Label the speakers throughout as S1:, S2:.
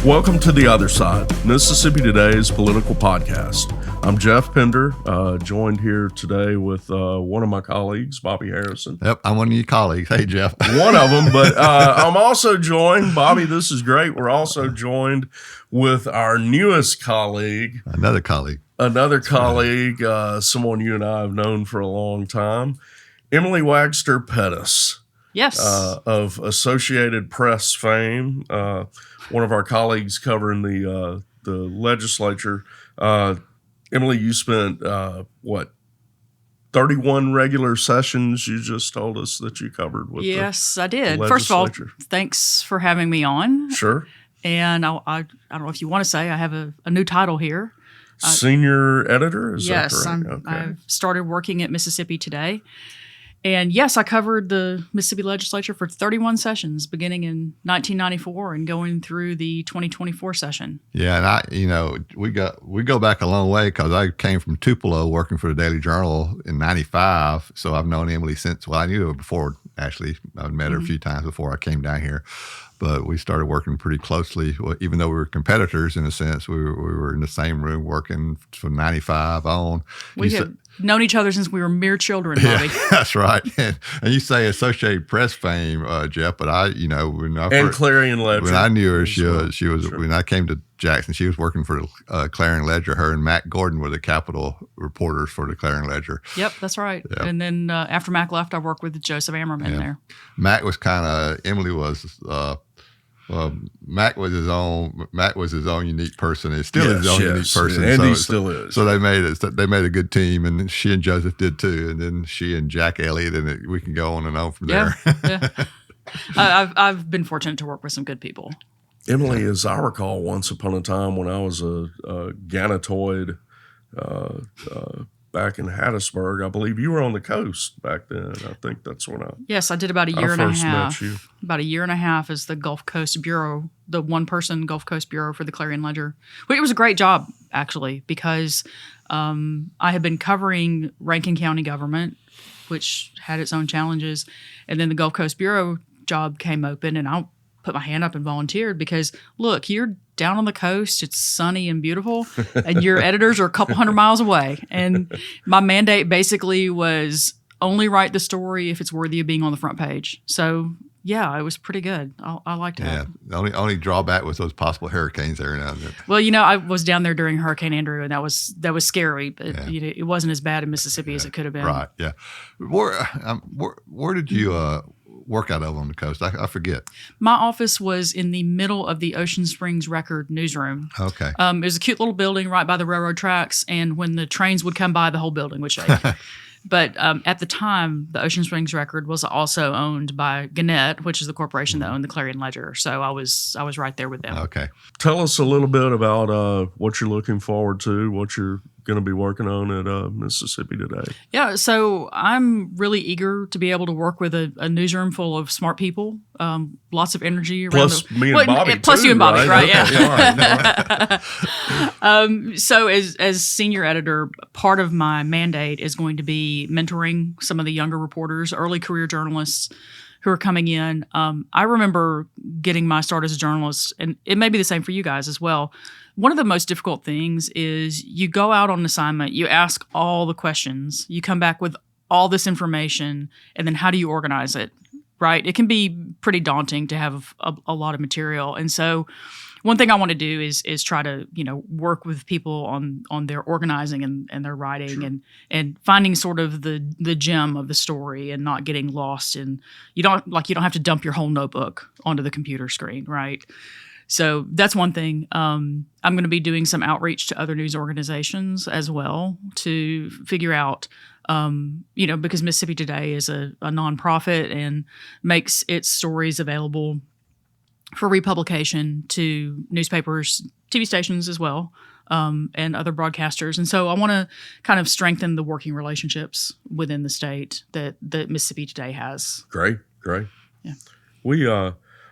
S1: Welcome to The Other Side, Mississippi Today's political podcast. I'm Geoff Pender, joined here today with one of my colleagues, Bobby Harrison.
S2: Yep, I'm one of your colleagues. Hey, Geoff.
S1: One of them, but I'm also joined, Bobby, this is great. We're also joined with our newest colleague.
S2: Another colleague,
S1: someone you and I have known for a long time, Emily Wagster Pettus.
S3: Yes.
S1: Of Associated Press fame, one of our colleagues covering the legislature. Emily, you spent, 31 regular sessions you just told us that you covered with
S3: Yes, I did.
S1: the
S3: First of all,
S1: legislature.
S3: thanks for having me on.
S1: Sure.
S3: And I don't know if you want to say I have a new title here.
S1: Senior editor, is
S3: Yes,
S1: that correct?
S3: I've started working at Mississippi Today. And yes, I covered the Mississippi legislature for 31 sessions, beginning in 1994 and going through the 2024 session.
S2: Yeah, and we go back a long way because I came from Tupelo working for the Daily Journal in '95. So I've known Emily since. Well, I knew her before. Actually, I've met her a few times before I came down here. But we started working pretty closely, even though we were competitors in a sense. We were in the same room working from '95 on.
S3: We have known each other since we were mere children, Bobby.
S2: Yeah, that's right. And you say Associated Press fame, Geoff, but
S1: And Clarion Ledger.
S2: When I knew her, she was
S1: Sure.
S2: when I came to Jackson, she was working for the Clarion Ledger. Her and Matt Gordon were the Capitol reporters for the Clarion Ledger.
S3: Yep, that's right.
S2: Yep.
S3: And then after Mac left, I worked with Joseph Ammerman there.
S2: Matt was Emily was. Matt was his own unique person. He still is his own unique person.
S1: And he still is.
S2: So they made a good team, and she and Joseph did too. And then she and Jack Elliott, and we can go on and on from there.
S3: Yeah. I've been fortunate to work with some good people.
S1: Emily, as I recall, once upon a time when I was a ganatoid back in Hattiesburg, I believe you were on the coast back then. I think that's when
S3: Yes, I did about a year and a
S1: first
S3: half.
S1: met you.
S3: About a year and a half as the Gulf Coast Bureau, the one-person Gulf Coast Bureau for the Clarion Ledger. But it was a great job, actually, because I had been covering Rankin County government, which had its own challenges, and then the Gulf Coast Bureau job came open, and I put my hand up and volunteered because, look, you're down on the coast, it's sunny and beautiful, and your editors are a couple hundred miles away. And my mandate basically was only write the story if it's worthy of being on the front page. So, yeah, it was pretty good. I liked it.
S2: Yeah, the only drawback was those possible hurricanes every now and then.
S3: Well, I was down there during Hurricane Andrew, and that was scary, but it wasn't as bad in Mississippi as it could have been.
S2: Right, yeah. Where did you work out of on the coast? I forget.
S3: My office was in the middle of the Ocean Springs Record newsroom.
S2: Okay.
S3: It was a cute little building right by the railroad tracks, and when the trains would come by, the whole building would shake. But at the time, the Ocean Springs Record was also owned by Gannett, which is the corporation that owned the Clarion Ledger. So I was right there with them.
S2: Okay.
S1: Tell us a little bit about what you're looking forward to, what you're going to be working on at Mississippi Today.
S3: Yeah, so I'm really eager to be able to work with a newsroom full of smart people, lots of energy.
S1: Plus me and Bobby,
S3: plus
S1: too,
S3: you and Bobby, right?
S1: Yeah.
S3: So as senior editor, part of my mandate is going to be mentoring some of the younger reporters, early career journalists who are coming in. I remember getting my start as a journalist, and it may be the same for you guys as well. One of the most difficult things is you go out on an assignment, you ask all the questions, you come back with all this information, and then how do you organize it, right? It can be pretty daunting to have a lot of material. And so one thing I want to do is try to, work with people on their organizing and their writing. Sure. and finding sort of the gem of the story and not getting lost in, you don't have to dump your whole notebook onto the computer screen, right? So that's one thing. I'm going to be doing some outreach to other news organizations as well to figure out, because Mississippi Today is a nonprofit and makes its stories available for republication to newspapers, TV stations as well, and other broadcasters. And so I want to kind of strengthen the working relationships within the state that Mississippi Today has.
S1: Great.
S3: Yeah.
S1: We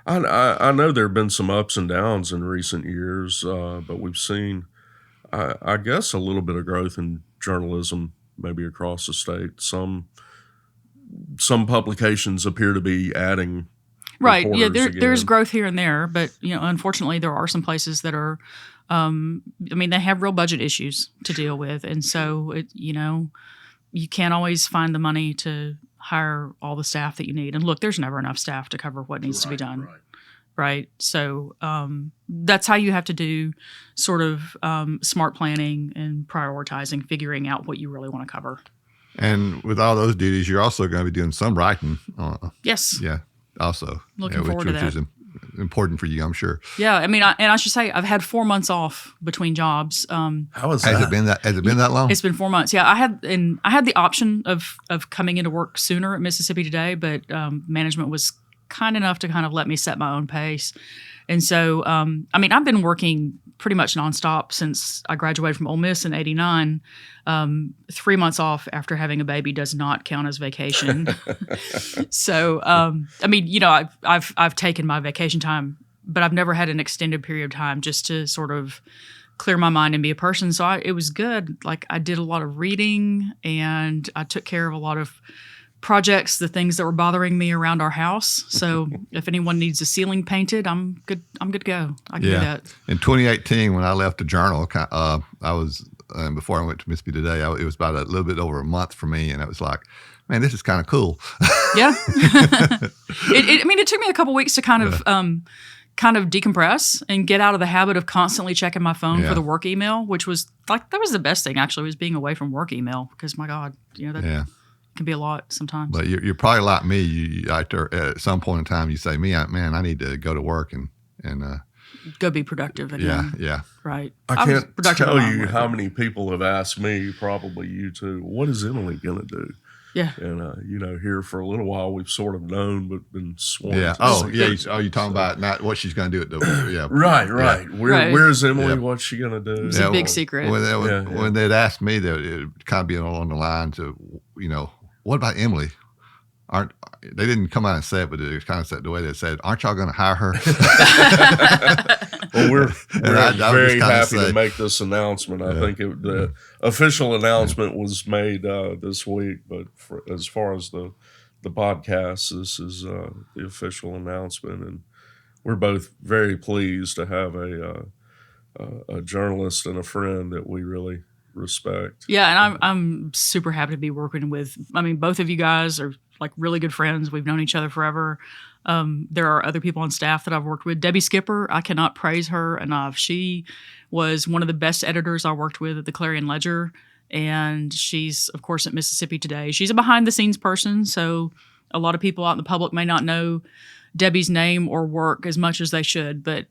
S1: I know there have been some ups and downs in recent years, but we've seen, I guess, a little bit of growth in journalism maybe across the state. Some publications appear to be adding
S3: Right. Yeah.
S1: reporters
S3: There's
S1: again.
S3: growth here and there, but unfortunately, there are some places that are. They have real budget issues to deal with, and so you can't always find the money to hire all the staff that you need. And look, there's never enough staff to cover what needs to be done. Right. So that's how you have to do sort of smart planning and prioritizing, figuring out what you really want to cover.
S2: And with all those duties, you're also going to be doing some writing.
S3: Yes.
S2: Yeah. Also,
S3: Looking forward to that.
S2: Which is important for you, I'm sure.
S3: Yeah. I should say I've had 4 months off between jobs.
S1: How is
S2: Has
S1: that?
S2: it been that long?
S3: It's been 4 months. Yeah, I had the option of coming into work sooner at Mississippi Today, but management was kind enough to kind of let me set my own pace. And so, I've been working pretty much nonstop since I graduated from Ole Miss in '89. 3 months off after having a baby does not count as vacation. So, I've taken my vacation time, but I've never had an extended period of time just to sort of clear my mind and be a person. So it was good. Like I did a lot of reading and I took care of a lot of projects, the things that were bothering me around our house. So if anyone needs a ceiling painted, I'm good to go. I can do that.
S2: In 2018, when I left the Journal, I was before I went to Mississippi Today. It was about a little bit over a month for me, and it was like, man, this is kind of cool.
S3: Yeah. It took me a couple weeks to kind of decompress and get out of the habit of constantly checking my phone for the work email, which was that was the best thing actually, was being away from work email, because my God, that can be a lot sometimes.
S2: But you're probably like me. You at some point in time, you say, I need to go to work and
S3: go be productive again.
S2: Yeah.
S3: Right.
S1: I can't tell you how many people have asked me, probably you too, what is Emily going to do?
S3: Yeah.
S1: And, here for a little while, we've sort of known, but been sworn.
S2: Yeah. You're talking about not what she's going to do at the,
S1: Right.
S2: Yeah.
S1: Where's Emily? What's she going to do?
S3: It's a big secret.
S2: When they'd asked me, that it kind of be along the lines of, what about Emily? They didn't come out and say it, but it kind of said the way they said, aren't y'all going to hire her?
S1: Well, we're very happy
S2: to
S1: to make this announcement. I think the official announcement was made this week, but as far as the podcast, this is the official announcement, and we're both very pleased to have a journalist and a friend that we really respect.
S3: Yeah, and I'm super happy to be working with. Both of you guys are like really good friends. We've known each other forever. There are other people on staff that I've worked with. Debbie Skipper, I cannot praise her enough. She was one of the best editors I worked with at the Clarion Ledger, and she's, of course, at Mississippi Today. She's a behind-the-scenes person, so a lot of people out in the public may not know Debbie's name or work as much as they should, but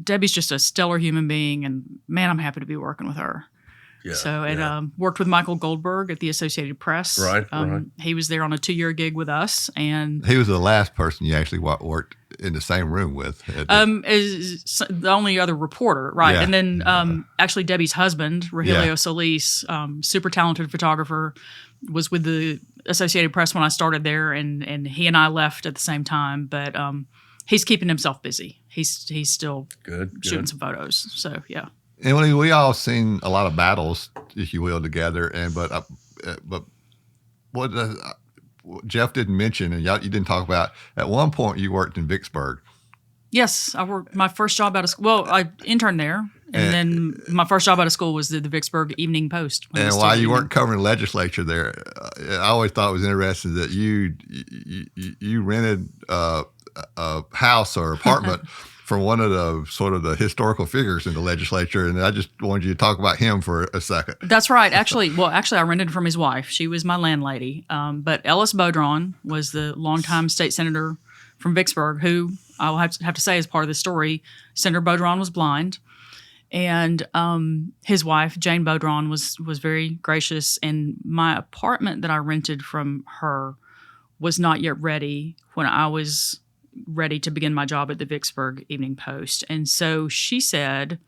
S3: Debbie's just a stellar human being, and man, I'm happy to be working with her. Yeah, worked with Michael Goldberg at the Associated Press. Right. He was there on a 2-year gig with us, and
S2: he was the last person you actually worked in the same room with.
S3: Is the only other reporter, right? Yeah. And then actually Debbie's husband, Rogelio Solis, super talented photographer, was with the Associated Press when I started there, and he and I left at the same time. But he's keeping himself busy. He's still shooting some photos. So yeah.
S2: Emily, we all seen a lot of battles, if you will, together. But what Geoff didn't mention, and you didn't talk about, at one point you worked in Vicksburg.
S3: Yes, I worked my first job out of school. Well, I interned there, and then my first job out of school was the Vicksburg Evening Post.
S2: And while you weren't covering the legislature there, I always thought it was interesting that you rented a house or apartment from one of the sort of the historical figures in the legislature, and I just wanted you to talk about him for a second.
S3: That's right. Actually, I rented from his wife. She was my landlady. But Ellis Beaudron was the longtime state senator from Vicksburg, who I will have to say is part of the story. Senator Beaudron was blind, and his wife, Jane Beaudron, was very gracious. And my apartment that I rented from her was not yet ready when I was ready to begin my job at the Vicksburg Evening Post. And so she said,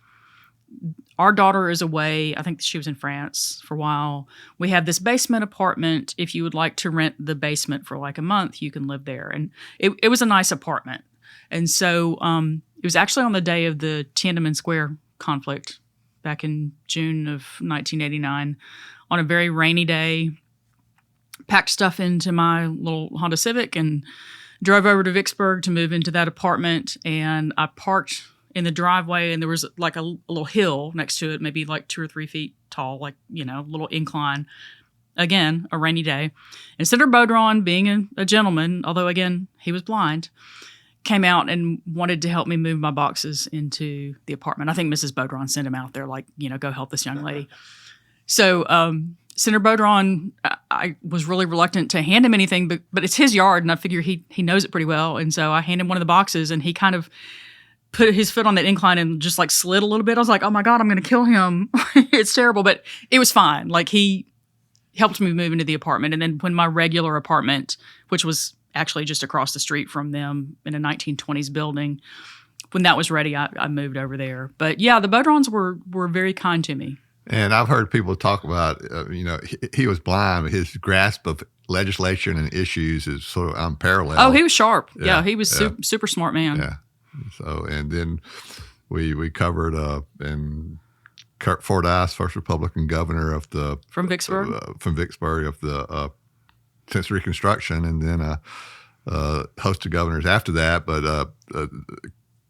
S3: our daughter is away. I think she was in France for a while. We have this basement apartment. If you would like to rent the basement for like a month, you can live there. And it was a nice apartment. And so it was actually on the day of the Tiananmen Square conflict back in June of 1989, on a very rainy day, packed stuff into my little Honda Civic and drove over to Vicksburg to move into that apartment, and I parked in the driveway, and there was like a little hill next to it, maybe like 2 or 3 feet tall, like, a little incline. Again, a rainy day. And Senator Beaudron, being a gentleman, although again, he was blind, came out and wanted to help me move my boxes into the apartment. I think Mrs. Beaudron sent him out there like, go help this young lady. So Senator Beaudron, I was really reluctant to hand him anything, but it's his yard, and I figure he knows it pretty well. And so I handed him one of the boxes, and he kind of put his foot on that incline and just like slid a little bit. I was like, oh my God, I'm going to kill him. It's terrible, but it was fine. Like, he helped me move into the apartment. And then when my regular apartment, which was actually just across the street from them in a 1920s building, when that was ready, I moved over there. But yeah, the Beaudrons were very kind to me.
S2: And I've heard people talk about, he was blind, but his grasp of legislation and issues is sort of unparalleled.
S3: Oh, he was sharp. Yeah, he was super smart man.
S2: Yeah. So, and then we covered in Kirk Fordice, first Republican governor of the
S3: from Vicksburg
S2: of the since Reconstruction, and then a host of governors after that. But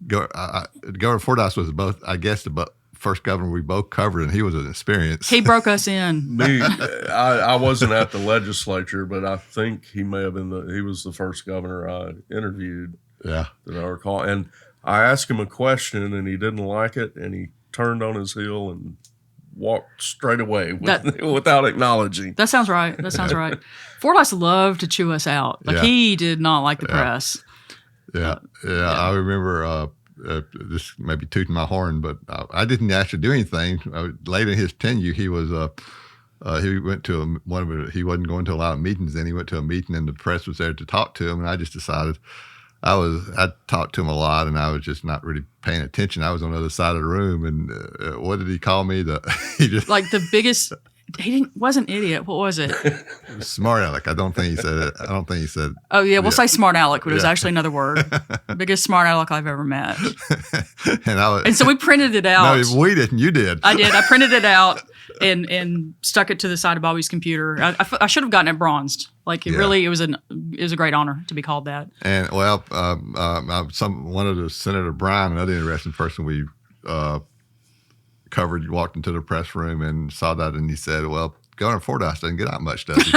S2: Governor Fordice was both, I guess, the first governor we both covered, and he was an experience.
S3: He broke us in.
S1: I wasn't at the legislature, but I think he may have been he was the first governor I interviewed.
S2: Yeah,
S1: that I recall. And I asked him a question, and he didn't like it, and he turned on his heel and walked straight away without acknowledging.
S3: That sounds right. Fordice loved to chew us out. Like, he did not like the press.
S2: Yeah. I remember this may be tooting my horn, but I didn't actually do anything. Late in his tenure, he was he went to he wasn't going to a lot of meetings. Then he went to a meeting, and the press was there to talk to him. And I just decided I talked to him a lot, and I was just not really paying attention. I was on the other side of the room, and what did he call me? He just
S3: like the biggest. He wasn't idiot. What was it?
S2: Smart aleck. I don't think he said it.
S3: Oh yeah, we'll say smart aleck, but it was actually another word. Biggest smart aleck I've ever met. And so we printed it out.
S2: No, we didn't. You did.
S3: I did. I printed it out and stuck it to the side of Bobby's computer. I should have gotten it bronzed. Like, it was a great honor to be called that.
S2: And one of the Senator Bryan, another interesting person we covered, walked into the press room and saw that, and he said, "Well, Governor Fordice doesn't get out much, does he?"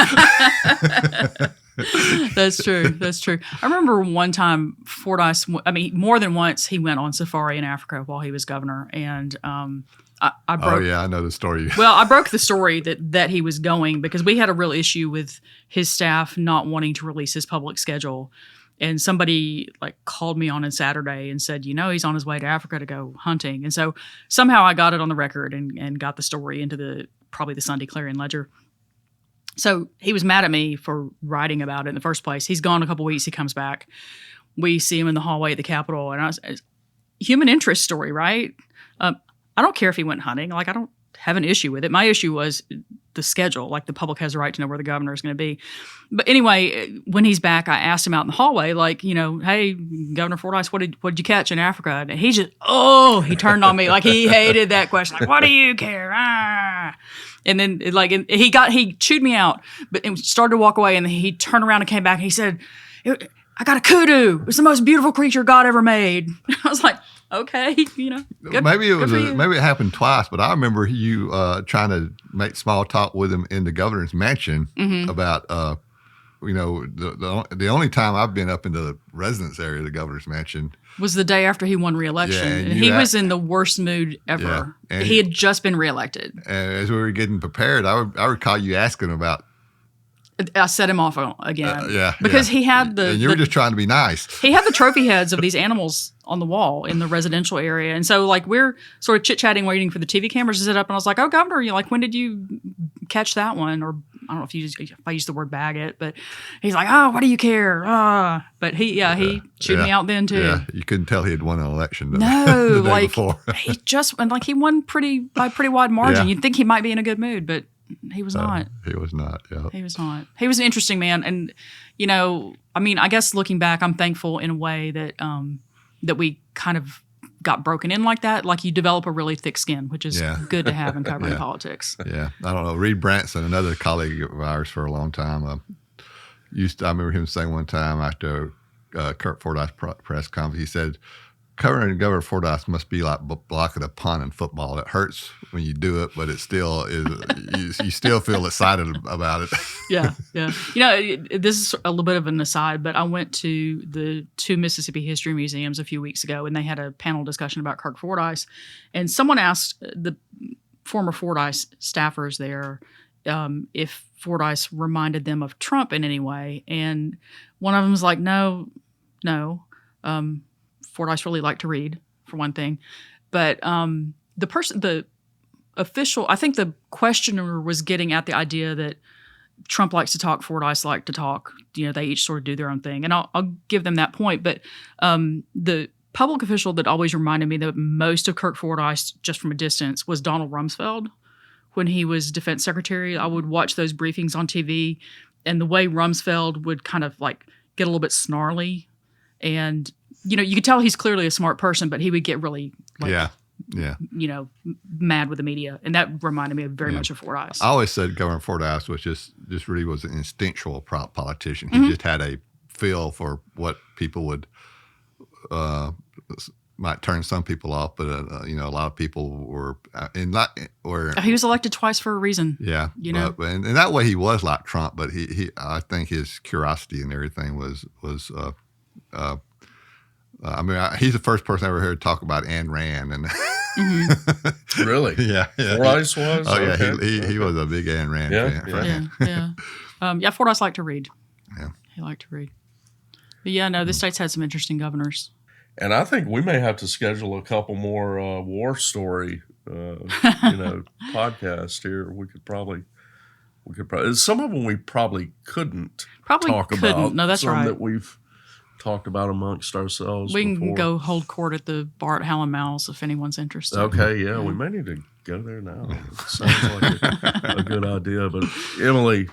S3: That's true. I remember one time Fordice, more than once, he went on safari in Africa while he was governor, and I broke.
S2: Oh yeah, I know the story.
S3: Well, I broke the story that he was going, because we had a real issue with his staff not wanting to release his public schedule. And somebody called me on Saturday and said, he's on his way to Africa to go hunting. And so somehow I got it on the record and got the story into probably the Sunday Clarion Ledger. So he was mad at me for writing about it in the first place. He's gone a couple weeks. He comes back. We see him in the hallway at the Capitol. And human interest story, right? I don't care if he went hunting. I don't have an issue with it. My issue was the schedule. The public has a right to know where the governor is going to be. But anyway, when he's back, I asked him out in the hallway, hey, Governor Fordice, what did you catch in Africa? And he just, he turned on me. He hated that question. What do you care? Ah. And then he chewed me out, but started to walk away. And then he turned around and came back and he said, I got a kudu. It's the most beautiful creature God ever made. I was like, okay, good,
S2: maybe it happened twice, but I remember you trying to make small talk with him in the governor's mansion about, the only time I've been up into the residence area of the governor's mansion
S3: was the day after he won re-election.
S2: Yeah,
S3: and he was in the worst mood ever. Yeah, he had just been reelected.
S2: And as we were getting prepared, I recall you asking about.
S3: I set him off again. Because he had
S2: and you were just trying to be nice.
S3: He had the trophy heads of these animals on the wall in the residential area. And so, we're sort of chit-chatting, waiting for the TV cameras to set up. And I was like, oh, Governor, when did you catch that one? Or I don't know if I used the word bag it, but he's like, oh, what do you care? But he chewed me out then, too.
S2: Yeah, you couldn't tell he had won an election.
S3: No,
S2: the day before.
S3: he just, he won by a pretty wide margin.
S2: Yeah.
S3: You'd think he might be in a good mood, but he was not.
S2: He was not, yeah.
S3: He was not. He was an interesting man. And, I guess looking back, I'm thankful in a way that that we kind of got broken in like that. You develop a really thick skin, which is good to have in covering politics.
S2: Yeah. I don't know. Reed Branson, another colleague of ours for a long time, I remember him saying one time after Kirk Fordice press conference. He said, covering Governor Fordice must be like blocking a punt in football. It hurts when you do it, but it still is. You still feel excited about it.
S3: Yeah. This is a little bit of an aside, but I went to the 2 Mississippi History Museums a few weeks ago, and they had a panel discussion about Kirk Fordice. And someone asked the former Fordice staffers there if Fordice reminded them of Trump in any way. And one of them was like, no. Fordice really liked to read, for one thing. But the official, I think the questioner was getting at the idea that Trump likes to talk, Fordice liked to talk. They each sort of do their own thing. And I'll give them that point. But the public official that always reminded me the most of Kirk Fordice, just from a distance, was Donald Rumsfeld. When he was defense secretary, I would watch those briefings on TV, and the way Rumsfeld would kind of like get a little bit snarly. And, you could tell he's clearly a smart person, but he would get really mad with the media. And that reminded me very much of Fordice.
S2: I always said Governor Fordice was just really was an instinctual politician. He just had a feel for what people would might turn some people off, but a lot of people were
S3: he was elected twice for a reason.
S2: Yeah, and that way he was like Trump, but he I think his curiosity and everything was he's the first person I ever heard talk about Ayn Rand, and
S1: really,
S2: yeah.
S1: Fordice was.
S2: Oh yeah,
S1: okay.
S2: he was a big Ayn Rand fan.
S3: Yeah. Fordice liked to read.
S2: Yeah,
S3: he liked to read. But the state's had some interesting governors.
S1: And I think we may have to schedule a couple more war story, podcasts here. We could probably. Some of them we probably couldn't talk about.
S3: No, that's
S1: some
S3: right.
S1: That we've talked about amongst ourselves.
S3: We
S1: before.
S3: can go hold court at the bar at Howland Mouse if anyone's interested.
S1: Okay, yeah, we may need to go there now. It sounds like a good idea. But Emily,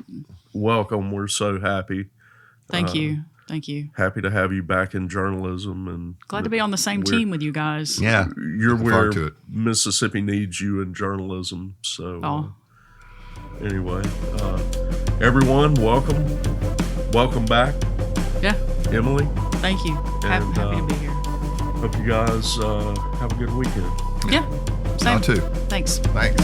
S1: welcome. We're so happy.
S3: Thank you.
S1: Happy to have you back in journalism, and
S3: glad to be on the same team with you guys.
S2: Yeah,
S1: you're where Mississippi needs you in journalism. So anyway, everyone, welcome back.
S3: Yeah,
S1: Emily.
S3: Thank you. Happy to be here.
S1: Hope you guys have a good weekend.
S3: Yeah, same.
S2: You too.
S3: Thanks.
S2: Thanks.